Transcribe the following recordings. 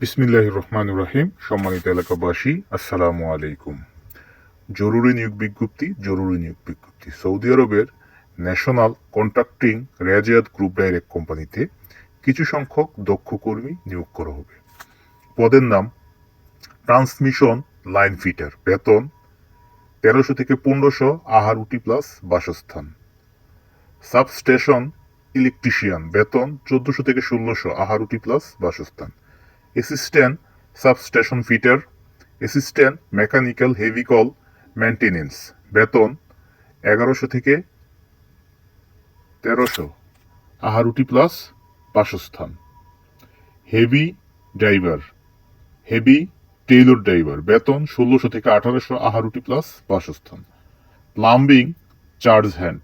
বিসমিল্লাহির রহমানির রহিম। সম্মানিত এলাকাবাসী, আসসালামু আলাইকুম। জরুরি নিয়োগ বিজ্ঞপ্তি। সৌদি আরবের ন্যাশনাল কন্ট্রাক্টিং রেজিয়াদ গ্রুপ ডাইরেক্ট কোম্পানিতে কিছু সংখ্যক দক্ষ কর্মী নিয়োগ করা হবে। পদের নাম ট্রান্সমিশন লাইন ফিটার, বেতন 1300 থেকে 1500, আহার উটি প্লাস বাসস্থান। সাবস্টেশন ইলেকট্রিশিয়ান, বেতন 1400 থেকে 1600, আহার উটি প্লাস বাসস্থান। Assistant substation fitter, assistant mechanical vehicle maintenance, বেতন 1100 থেকে 1300, আহার উটি প্লাস বাসস্থান। Heavy driver, heavy trailer driver, বেতন 1600 থেকে 1800, আহার উটি প্লাস বাসস্থান। প্লাম্বিং চার্জ হ্যান্ড,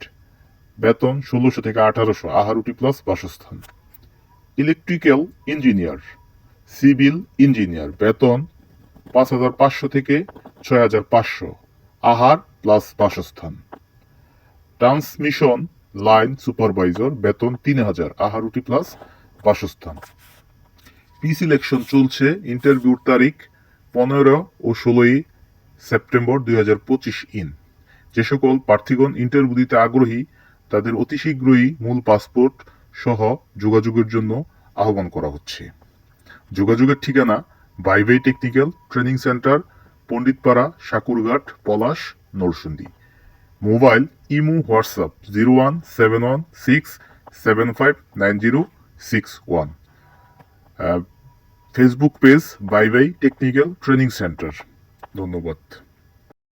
বেতন 1600 থেকে 1800, আহার উটি প্লাস বাসস্থান। ইলেকট্রিক্যাল ইঞ্জিনিয়ার, সিভিল ইঞ্জিনিয়ার, বেতন 5500 থেকে 6500, আহার প্লাস বাসস্থান। ট্রান্সমিশন লাইন সুপারভাইজার, বেতন 3000, আহার উটি প্লাস বাসস্থান। পি সিলেকশন চলছে। ইন্টারভিউর তারিখ 15 ও 16 সেপ্টেম্বর 2025 ইন। যে সকল প্রার্থীগণ ইন্টারভিউ দিতে আগ্রহী তাদের অতি শীঘ্রই মূল পাসপোর্ট সহ যোগাযোগের জন্য আহ্বান করা হচ্ছে। যোগাযোগের ঠিকানা বাইবাই technical training centre, Panditpara, Sakurghat, Palash, Narsingdi. Mobile, imo, WhatsApp 01716759061। Facebook page বাইবাই টেকনিক্যাল ট্রেনিং সেন্টার। ধন্যবাদ।